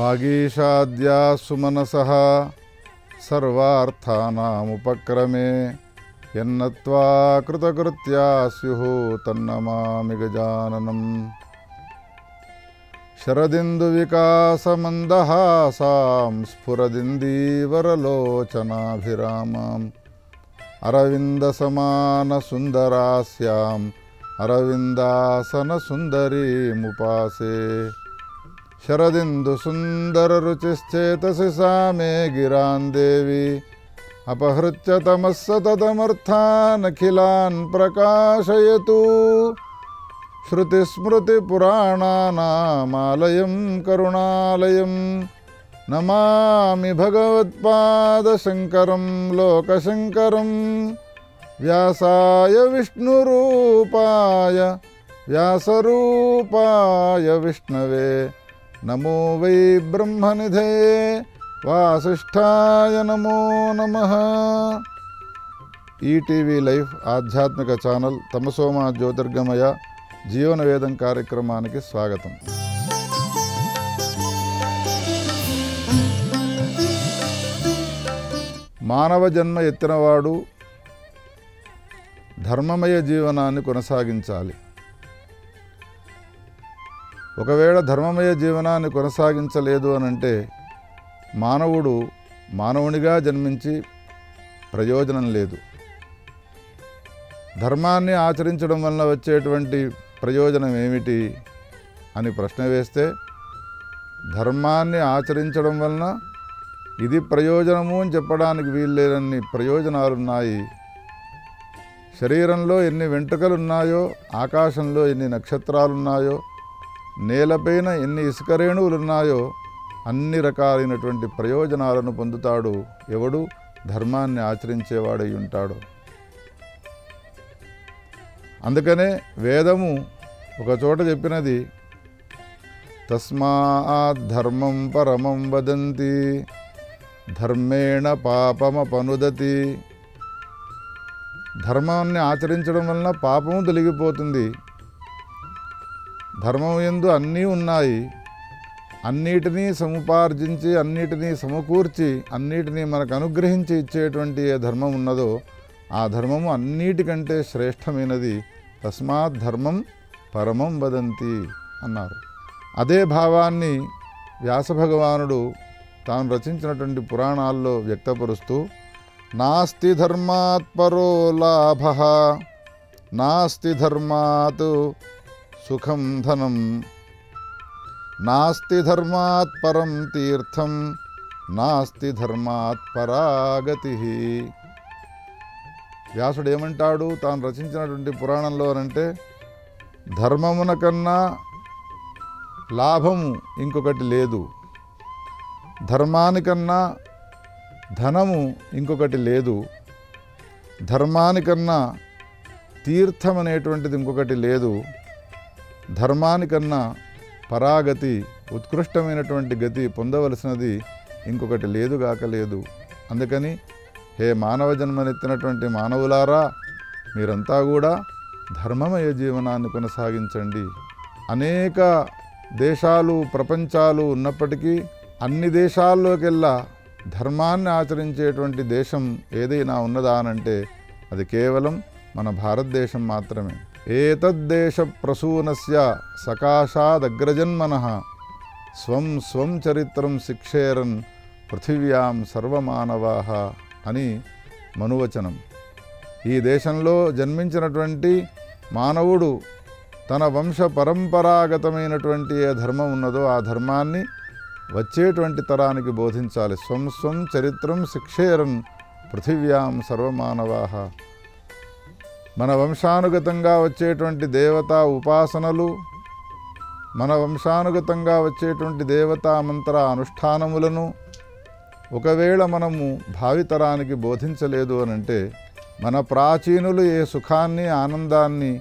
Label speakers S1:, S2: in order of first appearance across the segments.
S1: వాగీషాద్యా సుమనసః సర్వార్థానాముపక్రమే యన్నత్వా కృతకృత్యా స్యుః తన్నమామి గజాననం. శరదిందువికాసమందహాసాం స్ఫురదిందీవరలోచనాభిరామాం అరవిందసమానసుందరాస్యాం అరవిందాసనసుందరీముపాసే. శరదిందుసుందరరుచిశ్చేతసి సా మే గిరాన్ దేవి అపహృత్య తమః సతతమర్థానఖిలాన్ ప్రకాశయతు. శృతిస్మృతిపురాణానామాలయం కరుణాలయం నమామి భగవత్పాదశంకరం లోకశంకరం. వ్యాసాయ విష్ణురూపాయ వ్యాసరూపాయ విష్ణవే నమో వై బ్రహ్మనిధయే వాసిష్ఠాయ నమో నమః. ETV life ఆధ్యాత్మిక ఛానల్ తమసోమ జ్యోతిర్గమయ జీవన వేదం కార్యక్రమానికి స్వాగతం. మానవ జన్మ ఎత్తినవాడు ధర్మమయ జీవనాన్ని కొనసాగించాలి. ఒకవేళ ధర్మమయ జీవనాన్ని కొనసాగించలేదు అనంటే మానవుడు మానవునిగా జన్మించి ప్రయోజనం లేదు. ధర్మాన్ని ఆచరించడం వలన వచ్చేటువంటి ప్రయోజనం ఏమిటి అని ప్రశ్న వేస్తే, ధర్మాన్ని ఆచరించడం వలన ఇది ప్రయోజనము అని చెప్పడానికి వీల్లేనన్ని ప్రయోజనాలున్నాయి. శరీరంలో ఎన్ని వెంట్రుకలున్నాయో, ఆకాశంలో ఎన్ని నక్షత్రాలున్నాయో, నేలపైన ఎన్ని ఇసుక రేణువులున్నాయో అన్ని రకాలైనటువంటి ప్రయోజనాలను పొందుతాడు ఎవడు ధర్మాన్ని ఆచరించేవాడై ఉంటాడు. అందుకనే వేదము ఒక చోట చెప్పినది, తస్మాత్ ధర్మం పరమం వదంతి ధర్మేణ పాపమపనుదతి. ధర్మాన్ని ఆచరించడం వలన పాపము తొలగిపోతుంది. ధర్మం యందు అన్నీ ఉన్నాయి. అన్నిటినీ సముపార్జించి, అన్నిటినీ సమకూర్చి, అన్నిటినీ మనకు అనుగ్రహించి ఇచ్చేటువంటి ఏ ధర్మం ఉన్నదో ఆ ధర్మము అన్నిటికంటే శ్రేష్టమైనది. తస్మాత్ ధర్మం పరమం వదంతి అన్నారు. అదే భావాన్ని వ్యాసభగవానుడు తాను రచించినటువంటి పురాణాల్లో వ్యక్తపరుస్తూ, నాస్తి ధర్మాత్ పరో లాభః నాస్తి ధర్మాత్ సుఖం ధనం నాస్తి ధర్మాత్ పరం తీర్థం నాస్తి ధర్మాత్ పరాగతి. వ్యాసుడు ఏమంటాడు తాను రచించినటువంటి పురాణంలో అంటే, ధర్మమున కన్నా లాభము ఇంకొకటి లేదు, ధర్మానికన్నా ధనము ఇంకొకటి లేదు, ధర్మానికన్నా తీర్థం అనేటువంటిది ఇంకొకటి లేదు, ధర్మానికన్నా పరాగతి ఉత్కృష్టమైనటువంటి గతి పొందవలసినది ఇంకొకటి లేదుగాక లేదు. అందుకని హే మానవ జన్మనెత్తినటువంటి మానవులారా, మీరంతా కూడా ధర్మమయ జీవనాన్ని కొనసాగించండి. అనేక దేశాలు ప్రపంచాలు ఉన్నప్పటికీ అన్ని దేశాల్లోకెల్లా ధర్మాన్ని ఆచరించేటువంటి దేశం ఏదైనా ఉన్నదా అనంటే అది కేవలం మన భారతదేశం మాత్రమే. ఏతద్దేశ ప్రసూనస్య సకాశాదగ్రజన్మనః స్వం స్వం చరిత్రం శిక్షేరన్ పృథివ్యాం సర్వమానవాః అని మనువచనం. ఈ దేశంలో జన్మించినటువంటి మానవుడు తన వంశ పరంపరాగతమైనటువంటి ఏ ధర్మం ఉన్నదో ఆ ధర్మాన్ని వచ్చేటువంటి తరానికి బోధించాలి. స్వం స్వం చరిత్రం శిక్షేరన్ పృథివ్యాం సర్వమానవాః. మన వంశానుగతంగా వచ్చేటువంటి దేవతా ఉపాసనలు, మన వంశానుగతంగా వచ్చేటువంటి దేవతా మంత్ర అనుష్ఠానములను ఒకవేళ మనము భావితరానికి బోధించలేదు అనంటే, మన ప్రాచీనులు ఏ సుఖాన్ని ఆనందాన్ని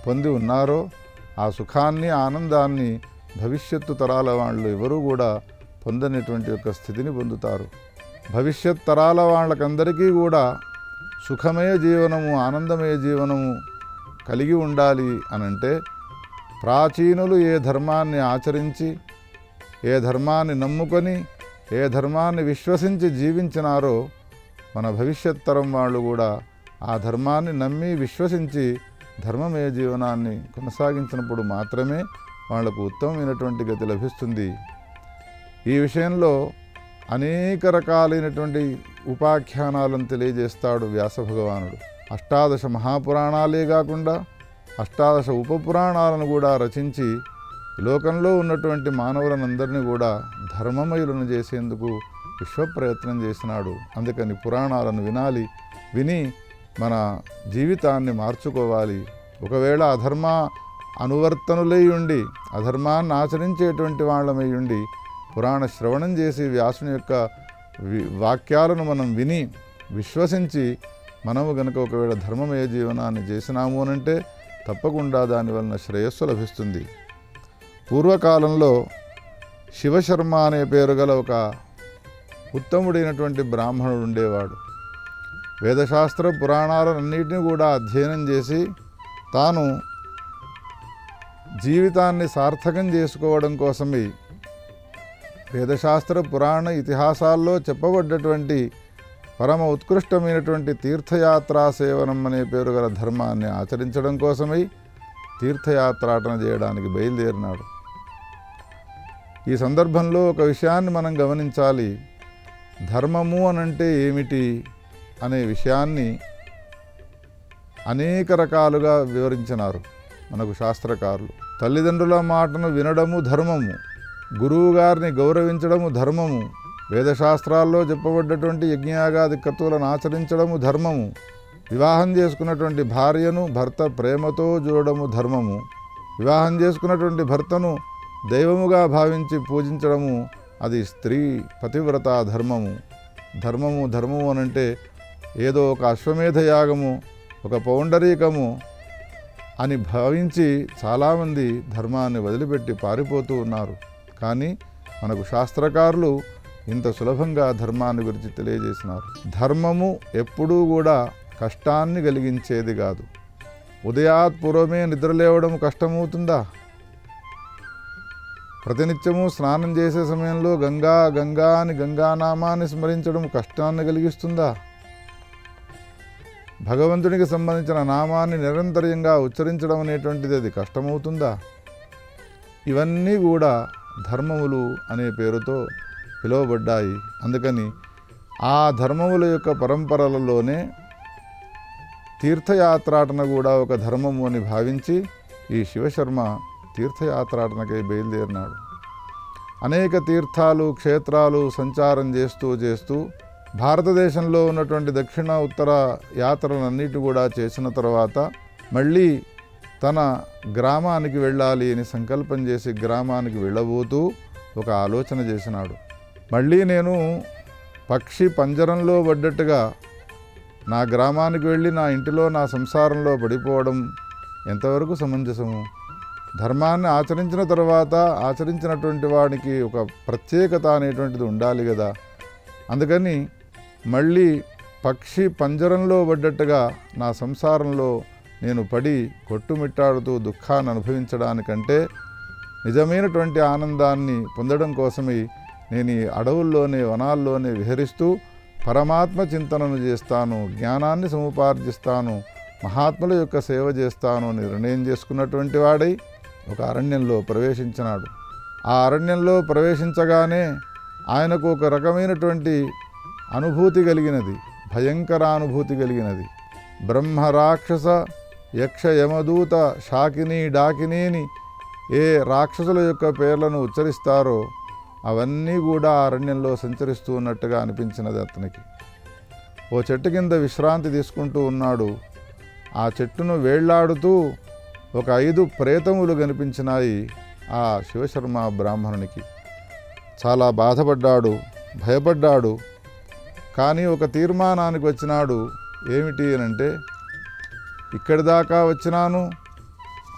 S1: పొంది ఉన్నారో ఆ సుఖాన్ని ఆనందాన్ని భవిష్యత్తు తరాల వాళ్ళు ఎవరూ కూడా పొందనేటువంటి యొక్క స్థితిని పొందుతారు. భవిష్యత్ తరాల వాళ్ళకందరికీ కూడా సుఖమయ జీవనము, ఆనందమయ జీవనము కలిగి ఉండాలి అనంటే, ప్రాచీనులు ఏ ధర్మాన్ని ఆచరించి ఏ ధర్మాన్ని నమ్ముకొని ఏ ధర్మాన్ని విశ్వసించి జీవించినారో మన భవిష్యత్ తరం వాళ్ళు కూడా ఆ ధర్మాన్ని నమ్మి విశ్వసించి ధర్మమయ జీవనాన్ని కొనసాగించినప్పుడు మాత్రమే వాళ్లకు ఉత్తమమైనటువంటి గతి లభిస్తుంది. ఈ విషయంలో అనేక రకాలైనటువంటి ఉపాఖ్యానాలను తెలియజేస్తాడు వ్యాస భగవానుడు. అష్టాదశ మహాపురాణాలే కాకుండా అష్టాదశ ఉపపురాణాలను కూడా రచించి లోకంలో ఉన్నటువంటి మానవులనందరినీ కూడా ధర్మమయులను చేసేందుకు విశ్వప్రయత్నం చేసినాడు. అందుకని పురాణాలను వినాలి, విని మన జీవితాన్ని మార్చుకోవాలి. ఒకవేళ అధర్మ అనువర్తనులై ఉండి అధర్మాన్ని ఆచరించేటువంటి వాళ్ళమై ఉండి పురాణ శ్రవణం చేసి వ్యాసుని యొక్క వాక్యాలను మనం విని విశ్వసించి మనము గనుక ఒకవేళ ధర్మమయ జీవనాన్ని చేసినాము అనంటే తప్పకుండా దానివలన శ్రేయస్సు లభిస్తుంది. పూర్వకాలంలో శివశర్మ అనే పేరు గల ఒక ఉత్తముడైనటువంటి బ్రాహ్మణుడు ఉండేవాడు. వేదశాస్త్ర పురాణాలన్నింటినీ కూడా అధ్యయనం చేసి తాను జీవితాన్ని సార్థకం చేసుకోవడం కోసమే వేదశాస్త్ర పురాణ ఇతిహాసాల్లో చెప్పబడ్డటువంటి పరమ ఉత్కృష్టమైనటువంటి తీర్థయాత్రా సేవనం అనే పేరు గల ధర్మాన్ని ఆచరించడం కోసమై తీర్థయాత్రాటన చేయడానికి బయలుదేరినాడు. ఈ సందర్భంలో ఒక విషయాన్ని మనం గమనించాలి. ధర్మము అనంటే ఏమిటి అనే విషయాన్ని అనేక రకాలుగా వివరించినారు మనకు శాస్త్రకారులు. తల్లిదండ్రుల మాటను వినడము ధర్మము, గురువుగారిని గౌరవించడము ధర్మము, వేదశాస్త్రాల్లో చెప్పబడ్డటువంటి యజ్ఞయాగాది క్రతువులను ఆచరించడము ధర్మము, వివాహం చేసుకున్నటువంటి భార్యను భర్త ప్రేమతో చూడడము ధర్మము, వివాహం చేసుకున్నటువంటి భర్తను దైవముగా భావించి పూజించడము అది స్త్రీ పతివ్రత ధర్మము. ధర్మము అనంటే ఏదో ఒక అశ్వమేధ యాగము, ఒక పౌండరీకము అని భావించి చాలామంది ధర్మాన్ని వదిలిపెట్టి పారిపోతూ ఉన్నారు. కానీ మనకు శాస్త్రకారులు ఇంత సులభంగా ధర్మాన్ని గురించి తెలియజేసినారు. ధర్మము ఎప్పుడూ కూడా కష్టాన్ని కలిగించేది కాదు. ఉదయాత్ పూర్వమే నిద్రలేవడం కష్టమవుతుందా? ప్రతినిత్యము స్నానం చేసే సమయంలో గంగా గంగా అని గంగానామాన్ని స్మరించడం కష్టాన్ని కలిగిస్తుందా? భగవంతునికి సంబంధించిన నామాన్ని నిరంతరంగా ఉచ్చరించడం అనేటువంటిది అది కష్టమవుతుందా? ఇవన్నీ కూడా ధర్మములు అనే పేరుతో పిలువబడ్డాయి. అందుకని ఆ ధర్మముల యొక్క పరంపరలలోనే తీర్థయాత్రాటన కూడా ఒక ధర్మము అని భావించి ఈ శివశర్మ తీర్థయాత్రాటనకై బయలుదేరినాడు. అనేక తీర్థాలు క్షేత్రాలు సంచారం చేస్తూ భారతదేశంలో ఉన్నటువంటి దక్షిణ ఉత్తర యాత్రలన్నిటి కూడా చేసిన తర్వాత మళ్ళీ తన గ్రామానికి వెళ్ళాలి అని సంకల్పం చేసి గ్రామానికి వెళ్ళబోతూ ఒక ఆలోచన చేసినాడు. మళ్ళీ నేను పక్షి పంజరంలో పడ్డట్టుగా నా గ్రామానికి వెళ్ళి నా ఇంటిలో నా సంసారంలో పడిపోవడం ఎంతవరకు సమంజసము? ధర్మాన్ని ఆచరించిన తర్వాత ఆచరించినటువంటి వాడికి ఒక ప్రత్యేకత అనేటువంటిది ఉండాలి కదా. అందుకని మళ్ళీ పక్షి పంజరంలో పడ్డట్టుగా నా సంసారంలో నేను పడి కొట్టుమిట్టాడుతూ దుఃఖాన్ని అనుభవించడానికంటే నిజమైనటువంటి ఆనందాన్ని పొందడం కోసమే నేను ఈ అడవుల్లోనే వనాల్లోనే విహరిస్తూ పరమాత్మ చింతనను చేస్తాను, జ్ఞానాన్ని సముపార్జిస్తాను, మహాత్ముల యొక్క సేవ చేస్తాను అని నిర్ణయం చేసుకున్నటువంటి వాడై ఒక అరణ్యంలో ప్రవేశించినాడు. ఆ అరణ్యంలో ప్రవేశించగానే ఆయనకు ఒక రకమైనటువంటి అనుభూతి కలిగినది, భయంకరానుభూతి కలిగినది. బ్రహ్మ రాక్షస యక్ష యమదూత శాకిని డాకినీని ఏ రాక్షసుల యొక్క పేర్లను ఉచ్చరిస్తారో అవన్నీ కూడా అరణ్యంలో సంచరిస్తూ ఉన్నట్టుగా అనిపించినది అతనికి. ఓ చెట్టు కింద విశ్రాంతి తీసుకుంటూ ఉన్నాడు. ఆ చెట్టును వేళ్లాడుతూ ఒక 5 ప్రేతములు కనిపించినాయి ఆ శివశర్మ బ్రాహ్మణునికి. చాలా బాధపడ్డాడు, భయపడ్డాడు. కానీ ఒక తీర్మానానికి వచ్చినాడు. ఏమిటి అనంటే, ఇక్కడి దాకా వచ్చినాను,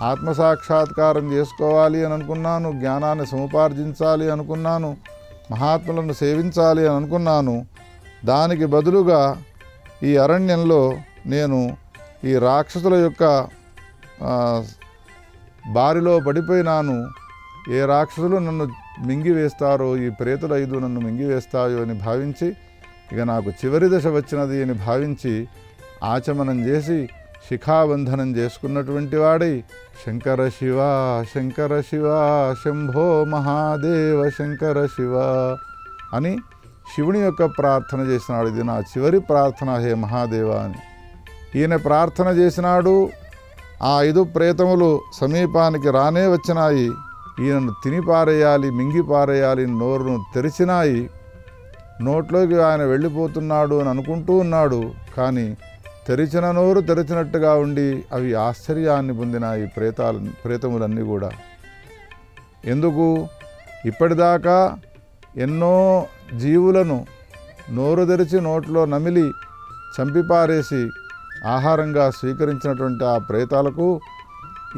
S1: ఆత్మసాక్షాత్కారం చేసుకోవాలి అని అనుకున్నాను, జ్ఞానాన్ని సముపార్జించాలి అనుకున్నాను, మహాత్ములను సేవించాలి అని అనుకున్నాను. దానికి బదులుగా ఈ అరణ్యంలో నేను ఈ రాక్షసుల యొక్క బారిలో పడిపోయినాను. ఏ రాక్షసులు నన్ను మింగివేస్తారో, ఈ ప్రేతులు 5 నన్ను మింగివేస్తాయో అని భావించి, ఇక నాకు చివరి దశ వచ్చినది అని భావించి ఆచమనం చేసి శిఖాబంధనం చేసుకున్నటువంటి వాడై శంకర శివ శంకర శివ శంభో మహాదేవ శంకర శివ అని శివుని యొక్క ప్రార్థన చేసినాడు. ఇది నా చివరి ప్రార్థన హే మహాదేవ అని ఈయన ప్రార్థన చేసినాడు. ఆ 5 ప్రేతములు సమీపానికి రానే వచ్చినాయి. ఈయనను తినిపారేయాలి, మింగిపారేయాలి, నోరును తెరిచినాయి. నోట్లోకి ఆయన వెళ్ళిపోతున్నాడు అని అనుకుంటూ ఉన్నాడు. కానీ తెరిచిన నోరు తెరిచినట్టుగా ఉండి అవి ఆశ్చర్యాన్ని పొందినాయి ప్రేతములన్నీ కూడా. ఎందుకు? ఇప్పటిదాకా ఎన్నో జీవులను నోరు తెరిచి నోట్లో నమిలి చంపిపారేసి ఆహారంగా స్వీకరించినటువంటి ఆ ప్రేతాలకు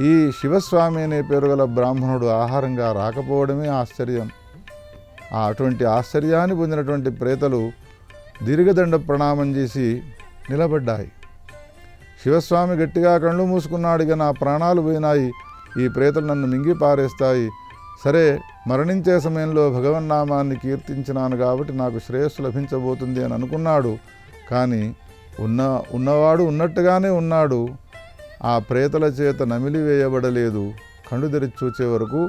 S1: ఈ శివస్వామి అనే పేరు గల బ్రాహ్మణుడు ఆహారంగా రాకపోవడమే ఆశ్చర్యం. అటువంటి ఆశ్చర్యాన్ని పొందినటువంటి ప్రేతలు దీర్ఘదండ ప్రణామం చేసి నిలబడ్డాయి. శివస్వామి గట్టిగా కళ్ళు మూసుకున్నాడు. ఇక నా ప్రాణాలు పోయినాయి, ఈ ప్రేతలు నన్ను మింగి పారేస్తాయి. సరే, మరణించే సమయంలో భగవన్నామాన్ని కీర్తించినాను కాబట్టి నాకు శ్రేయస్సు లభించబోతుంది అని అనుకున్నాడు. కానీ ఉన్నవాడు ఉన్నట్టుగానే ఉన్నాడు. ఆ ప్రేతల చేత నమిలివేయబడలేదు. కళ్ళు తెరిచి చూచే వరకు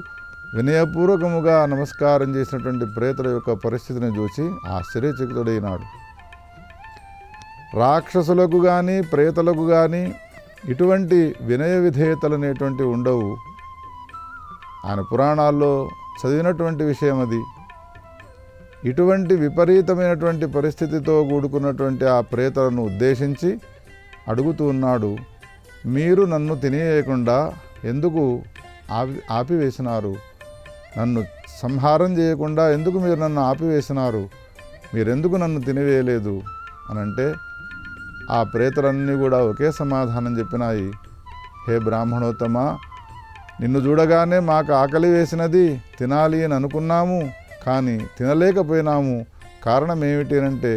S1: వినయపూర్వకముగా నమస్కారం చేసినటువంటి ప్రేతల యొక్క పరిస్థితిని చూసి ఆశ్చర్యచకితుడైనాడు. రాక్షసులకు కానీ ప్రేతలకు కానీ ఇటువంటి వినయ విధేయతలు అనేటువంటివి ఉండవు. ఆయన పురాణాల్లో చదివినటువంటి విషయం అది. ఇటువంటి విపరీతమైనటువంటి పరిస్థితితో కూడుకున్నటువంటి ఆ ప్రేతలను ఉద్దేశించి అడుగుతూ ఉన్నాడు, మీరు నన్ను తినేయకుండా ఎందుకు ఆపివేసినారు? నన్ను సంహారం చేయకుండా ఎందుకు మీరు నన్ను ఆపివేసినారు? మీరెందుకు నన్ను తినివేయలేదు అని అంటే ఆ ప్రేతలన్నీ కూడా ఒకే సమాధానం చెప్పినాయి. హే బ్రాహ్మణోత్తమ, నిన్ను చూడగానే మాకు ఆకలి వేసినది, తినాలి అని అనుకున్నాము, కానీ తినలేకపోయినాము. కారణం ఏమిటి అంటే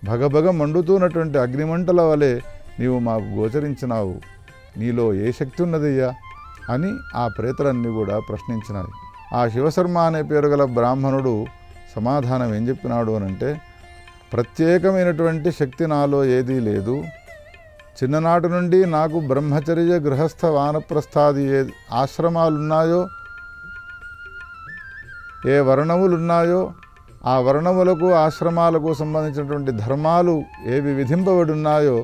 S1: భగభగ మండుతున్నటువంటి అగ్నిమంటల వలె నీవు మాకు గోచరించినావు. నీలో ఏ శక్తి ఉన్నదయ్యా అని ఆ ప్రేతలన్నీ కూడా ప్రశ్నించినాయి. ఆ శివశర్మ అనే పేరు గల బ్రాహ్మణుడు సమాధానం ఏం చెప్పినాడు అనంటే, ప్రత్యేకమైనటువంటి శక్తి నాలో ఏదీ లేదు. చిన్ననాటి నుండి నాకు బ్రహ్మచర్య గృహస్థ వానప్రస్థాది ఏ ఆశ్రమాలున్నాయో, ఏ వర్ణములున్నాయో ఆ వర్ణములకు ఆశ్రమాలకు సంబంధించినటువంటి ధర్మాలు ఏవి విధింపబడి ఉన్నాయో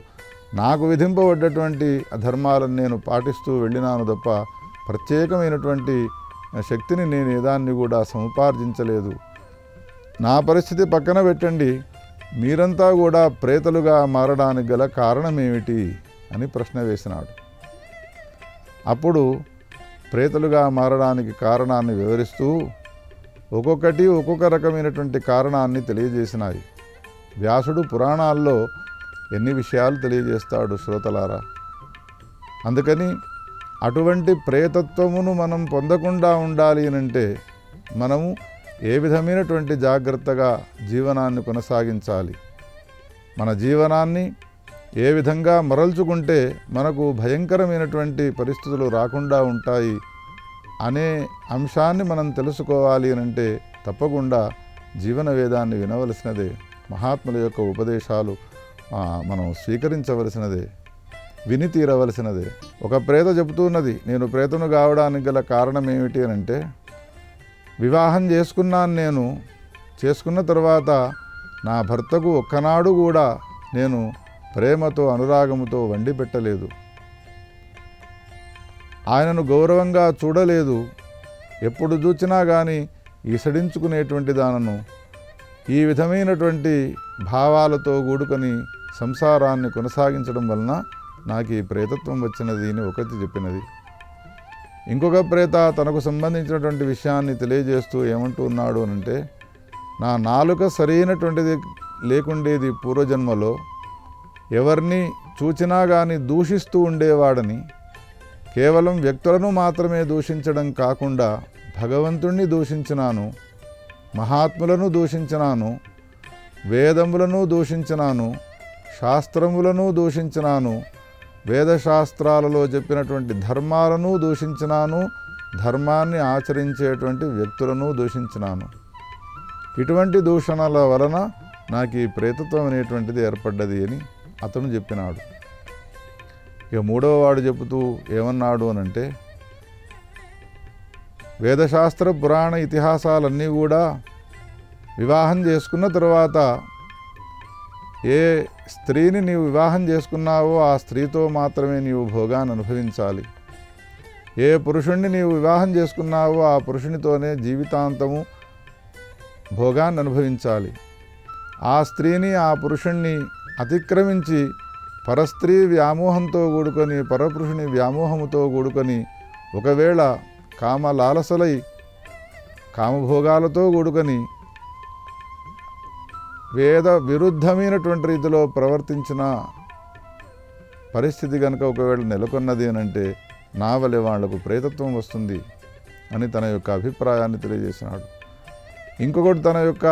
S1: నాకు విధింపబడ్డటువంటి ధర్మాలను నేను పాటిస్తూ వెళ్ళినాను తప్ప ప్రత్యేకమైనటువంటి శక్తిని నేను ఏదాన్ని కూడా సముపార్జించలేదు. నా పరిస్థితి పక్కన పెట్టండి, మీరంతా కూడా ప్రేతలుగా మారడానికి గల కారణం ఏమిటి అని ప్రశ్న వేసినాడు. అప్పుడు ప్రేతలుగా మారడానికి కారణాన్ని వివరిస్తూ ఒక్కొక్కటి ఒక్కొక్క రకమైనటువంటి కారణాన్ని తెలియజేసినాయి. వ్యాసుడు పురాణాల్లో ఎన్ని విషయాలు తెలియజేస్తాడు శ్రోతలారా. అందుకని అటువంటి ప్రేతత్వమును మనం పొందకుండా ఉండాలి అనంటే మనము ఏ విధమైనటువంటి జాగ్రత్తగా జీవనాన్ని కొనసాగించాలి, మన జీవనాన్ని ఏ విధంగా మరల్చుకుంటే మనకు భయంకరమైనటువంటి పరిస్థితులు రాకుండా ఉంటాయి అనే అంశాన్ని మనం తెలుసుకోవాలి అనంటే తప్పకుండా జీవన వేదాన్ని వినవలసినదే. మహాత్ముల యొక్క ఉపదేశాలు మనం స్వీకరించవలసినదే, విని తీరవలసినదే. ఒక ప్రేత చెబుతున్నది, నేను ప్రేతను కావడానికి గల కారణం ఏమిటి అనంటే, వివాహం చేసుకున్నాను. నేను చేసుకున్న తర్వాత నా భర్తకు ఒక్కనాడు కూడా నేను ప్రేమతో అనురాగముతో వండి పెట్టలేదు, ఆయనను గౌరవంగా చూడలేదు. ఎప్పుడు చూచినా కానీ ఈసడించుకునేటువంటి దానను ఈ విధమైనటువంటి భావాలతో కూడుకొని సంసారాన్ని కొనసాగించడం వలన నాకు ఈ ప్రేతత్వం వచ్చినది అని ఒకటి చెప్పినది. ఇంకొక ప్రేత తనకు సంబంధించినటువంటి విషయాన్ని తెలియజేస్తూ ఏమంటూ ఉన్నాడు అనంటే, నా నాలుక సరైనటువంటిది లేకుండేది పూర్వజన్మలో, ఎవరిని చూచినా కానీ దూషిస్తూ ఉండేవాడని, కేవలం వ్యక్తులను మాత్రమే దూషించడం కాకుండా భగవంతుణ్ణి దూషించినాను, మహాత్ములను దూషించినాను, వేదములను దూషించినాను, శాస్త్రములను దూషించినాను, వేదశాస్త్రాలలో చెప్పినటువంటి ధర్మాలను దూషించినాను, ధర్మాన్ని ఆచరించేటువంటి వ్యక్తులను దూషించినాను. ఇటువంటి దూషణల వలన నాకు ఈ ప్రేతత్వం అనేటువంటిది ఏర్పడ్డది అని అతను చెప్పినాడు. ఇక మూడవ వాడు చెబుతూ ఏమన్నాడు అనంటే, వేదశాస్త్ర పురాణ ఇతిహాసాలన్నీ కూడా వివాహం చేసుకున్న తర్వాత ఏ స్త్రీని నీవు వివాహం చేసుకున్నావో ఆ స్త్రీతో మాత్రమే నీవు భోగాన్ని అనుభవించాలి. ఏ పురుషుణ్ణి నీవు వివాహం చేసుకున్నావో ఆ పురుషునితోనే జీవితాంతము భోగాన్ని అనుభవించాలి. ఆ స్త్రీని ఆ పురుషుణ్ణి అతిక్రమించి పరస్త్రీ వ్యామోహంతో కూడుకొని పరపురుషుని వ్యామోహముతో కూడుకొని ఒకవేళ కామలాలసలై కామభోగాలతో కూడుకొని వేద విరుద్ధమైనటువంటి రీతిలో ప్రవర్తించిన పరిస్థితి కనుక ఒకవేళ నెలకొన్నది అనంటే నా వలె వాళ్లకు ప్రేతత్వం వస్తుంది అని తన యొక్క అభిప్రాయాన్ని తెలియజేసినాడు. ఇంకొకటి తన యొక్క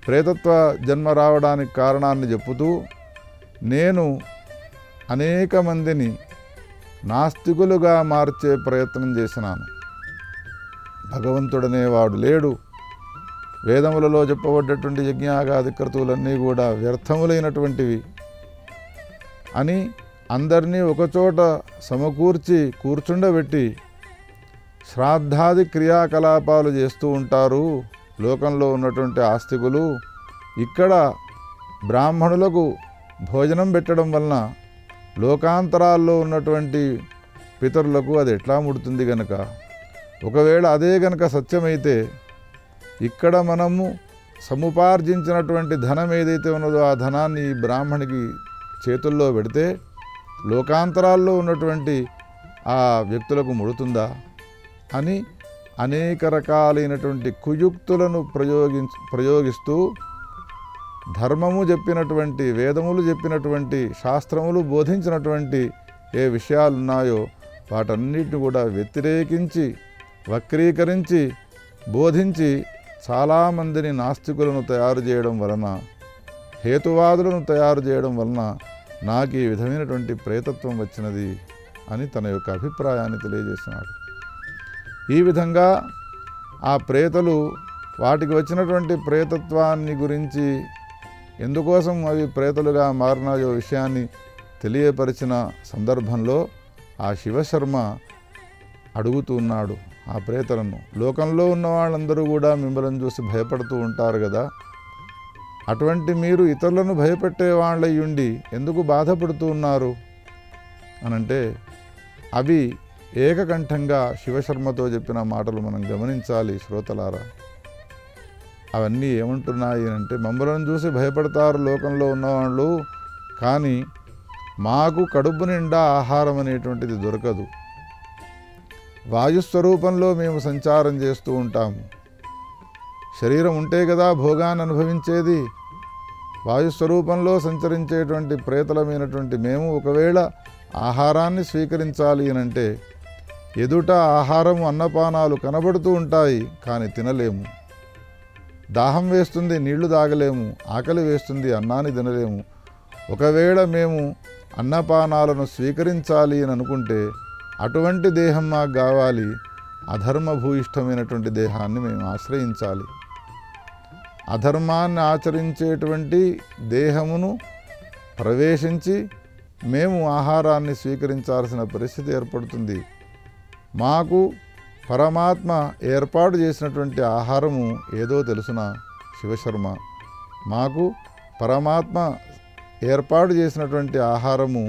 S1: ప్రేతత్వ జన్మ రావడానికి కారణాన్ని చెప్పుతూ, నేను అనేక మందిని నాస్తికులుగా మార్చే ప్రయత్నం చేసినాను. భగవంతుడనేవాడు లేడు, వేదములలో చెప్పబడ్డటువంటి యజ్ఞాగాది క్రతువులన్నీ కూడా వ్యర్థములైనటువంటివి అని అందరినీ ఒకచోట సమకూర్చి కూర్చుండబెట్టి శ్రాద్ధాది క్రియాకలాపాలు చేస్తూ ఉంటారు లోకంలో ఉన్నటువంటి ఆస్తికులు. ఇక్కడ బ్రాహ్మణులకు భోజనం పెట్టడం వలన లోకాంతరాల్లో ఉన్నటువంటి పితరులకు అది ఎట్లా ముడుతుంది గనక, ఒకవేళ అదే గనక సత్యమైతే ఇక్కడ మనము సముపార్జించినటువంటి ధనం ఏదైతే ఉన్నదో ఆ ధనాన్ని ఈ బ్రాహ్మణికి చేతుల్లో పెడితే లోకాంతరాల్లో ఉన్నటువంటి ఆ వ్యక్తులకు ముడుతుందా అని అనేక రకాలైనటువంటి కుయుక్తులను ప్రయోగిస్తూ ధర్మము చెప్పినటువంటి, వేదములు చెప్పినటువంటి, శాస్త్రములు బోధించినటువంటి ఏ విషయాలున్నాయో వాటన్నిటిని కూడా వ్యతిరేకించి వక్రీకరించి బోధించి చాలామందిని నాస్తికులను తయారు చేయడం వలన, హేతువాదులను తయారు చేయడం వలన నాకు ఈ విధమైనటువంటి ప్రేతత్వం వచ్చినది అని తన యొక్క అభిప్రాయాన్ని తెలియజేసినాడు. ఈ విధంగా ఆ ప్రేతలు వాటికి వచ్చినటువంటి ప్రేతత్వాన్ని గురించి ఎందుకోసం అవి ప్రేతలుగా మారినాయో విషయాన్ని తెలియపరిచిన సందర్భంలో ఆ శివశర్మ అడుగుతున్నాడు ఆ ప్రేతలను. లోకంలో ఉన్న వాళ్ళందరూ కూడా మిమ్మల్ని చూసి భయపడుతూ ఉంటారు కదా, అటువంటి మీరు ఇతరులను భయపెట్టే వాళ్ళయ్యుండి ఎందుకు బాధపడుతూ ఉన్నారు అనంటే, అవి ఏకకంఠంగా శివశర్మతో చెప్పిన మాటలు మనం గమనించాలి శ్రోతలారా. అవన్నీ ఏమంటున్నాయి అంటే, మమ్మలను చూసి భయపడతారు లోకంలో ఉన్నవాళ్ళు, కానీ మాకు కడుపు నిండా ఆహారం అనేటువంటిది దొరకదు. వాయుస్వరూపంలో మేము సంచారం చేస్తూ ఉంటాము. శరీరం ఉంటే కదా భోగాన్ని అనుభవించేది. వాయుస్వరూపంలో సంచరించేటువంటి ప్రేతలమైనటువంటి మేము ఒకవేళ ఆహారాన్ని స్వీకరించాలి అనంటే ఎదుట ఆహారము అన్నపానాలు కనబడుతూ ఉంటాయి, కానీ తినలేము. దాహం వేస్తుంది, నీళ్లు తాగలేము. ఆకలి వేస్తుంది, అన్నాన్ని తినలేము. ఒకవేళ మేము అన్నపానాలను స్వీకరించాలి అని అనుకుంటే అటువంటి దేహం మాకు కావాలి. అధర్మభూయిష్టమైనటువంటి దేహాన్ని మేము ఆశ్రయించాలి. అధర్మాన్ని ఆచరించేటువంటి దేహమును ప్రవేశించి మేము ఆహారాన్ని స్వీకరించాల్సిన పరిస్థితి ఏర్పడుతుంది. మాకు పరమాత్మ ఏర్పాటు చేసినటువంటి ఆహారము ఏదో తెలుసునా శివశర్మ? మాకు పరమాత్మ ఏర్పాటు చేసినటువంటి ఆహారము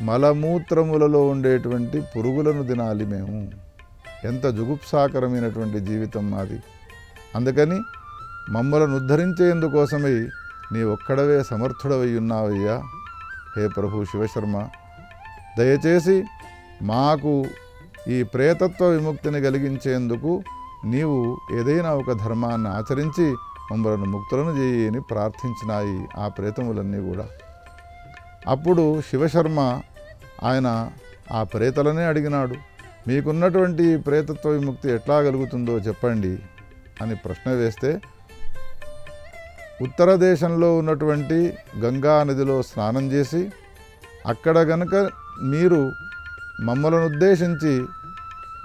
S1: మలమూత్రములలో ఉండేటువంటి పురుగులను తినాలి మేము. ఎంత జుగుప్సాకరమైనటువంటి జీవితం మాది. అందుకని మమ్మలను ఉద్ధరించేందుకోసమై నీ ఒక్కడవే సమర్థుడవై ఉన్నావయ్యా హే ప్రభు శివశర్మ. దయచేసి మాకు ఈ ప్రేతత్వ విముక్తిని కలిగించేందుకు నీవు ఏదైనా ఒక ధర్మాన్ని ఆచరించి మమ్మలను ముక్తులను చేయి అని ప్రార్థించినాయి ఆ ప్రేతములన్నీ కూడా. అప్పుడు శివశర్మ ఆయన ఆ ప్రేతలనే అడిగినాడు, మీకున్నటువంటి ప్రేతత్వ విముక్తి ఎట్లా కలుగుతుందో చెప్పండి అని ప్రశ్న వేస్తే, ఉత్తర దేశంలో ఉన్నటువంటి గంగా నదిలో స్నానం చేసి అక్కడ గనుక మీరు మమ్మలను ఉద్దేశించి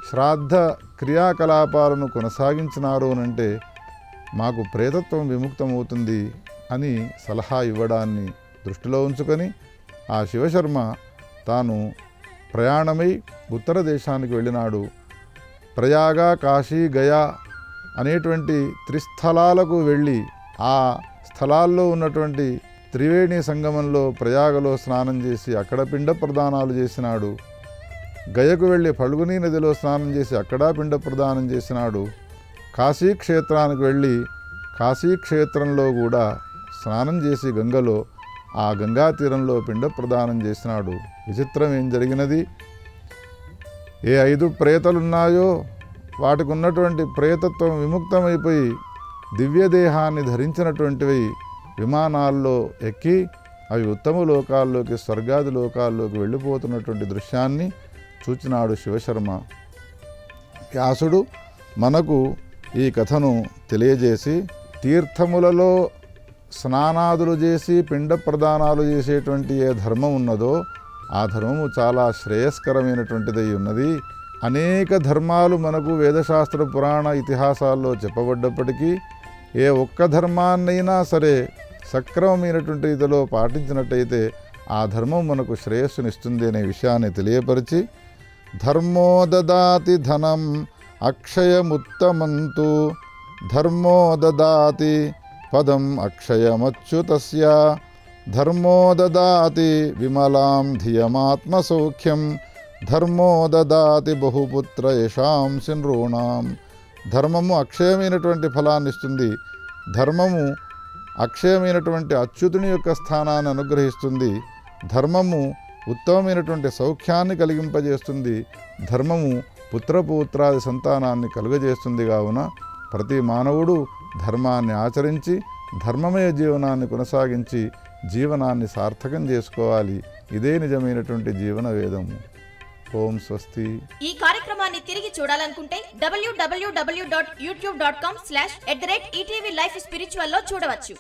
S1: శ్రాద్ధ క్రియాకలాపాలను కొనసాగించినారు అనంటే మాకు ప్రేతత్వం విముక్తమవుతుంది అని సలహా ఇవ్వడాన్ని దృష్టిలో ఉంచుకొని ఆ శివశర్మ తాను ప్రయాణమై ఉత్తర దేశానికి వెళ్ళినాడు. ప్రయాగ, కాశీ, గయా అనేటువంటి త్రిస్థలాలకు వెళ్ళి ఆ స్థలాల్లో ఉన్నటువంటి త్రివేణి సంగమంలో ప్రయాగలో స్నానం చేసి అక్కడ పిండ ప్రదానాలు చేసినాడు. గయకు వెళ్ళి ఫల్గుని నదిలో స్నానం చేసి అక్కడ పిండ ప్రదానం చేసినాడు. కాశీక్షేత్రానికి వెళ్ళి కాశీక్షేత్రంలో కూడా స్నానం చేసి గంగలో ఆ గంగా తీరంలో పిండ ప్రదానం చేసినాడు. విచిత్రం ఏం జరిగినది? ఏ 5 ప్రేతలున్నాయో వాటికి ఉన్నటువంటి ప్రేతత్వం విముక్తమైపోయి దివ్యదేహాన్ని ధరించినటువంటివి విమానాల్లో ఎక్కి అవి ఉత్తమ లోకాల్లోకి, స్వర్గాది లోకాల్లోకి వెళ్ళిపోతున్నటువంటి దృశ్యాన్ని చూచినాడు శివశర్మ. వ్యాసుడు మనకు ఈ కథను తెలియజేసి తీర్థములలో స్నానాదులు చేసి పిండ ప్రదానాలు చేసేటువంటి ఏ ధర్మం ఉన్నదో ఆ ధర్మము చాలా శ్రేయస్కరమైనటువంటిదై ఉన్నది. అనేక ధర్మాలు మనకు వేదశాస్త్ర పురాణ ఇతిహాసాల్లో చెప్పబడ్డప్పటికీ ఏ ఒక్క ధర్మాన్నైనా సరే సక్రమమైనటువంటి రీతిలో పాటించినట్టయితే ఆ ధర్మం మనకు శ్రేయస్సునిస్తుంది అనే విషయాన్ని తెలియపరిచి ధర్మో దదాతి ధనం అక్షయముత్తమంతు ధర్మో దదాతి పదం అక్షయమచ్యుతస్య ధర్మో దదాతి విమలాం ధియమాత్మసౌఖ్యం ధర్మో దదాతి బహుపుత్ర యశాం శృణూణాం. ధర్మము అక్షయమైనటువంటి ఫలాన్ని ఇస్తుంది. ధర్మము అక్షయమైనటువంటి అచ్యుతుని యొక్క స్థానాన్ని అనుగ్రహిస్తుంది. ధర్మము ఉత్తమమైనటువంటి సౌఖ్యాన్ని కలిగింపజేస్తుంది. ధర్మము పుత్రపౌత్రాది సంతానాన్ని కలుగజేస్తుంది. కావున ప్రతి మానవుడు ధర్మాన్ని ఆచరించి ధర్మమయ జీవనాన్ని కొనసాగించి జీవనాన్ని సార్థకం చేసుకోవాలి. ఇదే నిజమైనటువంటి జీవన వేదము. ఓం స్వస్తి.
S2: ఈ కార్యక్రమాన్ని తిరిగి చూడాలనుకుంటే www.youtube.com/@ETV Life Spiritual లో చూడవచ్చు.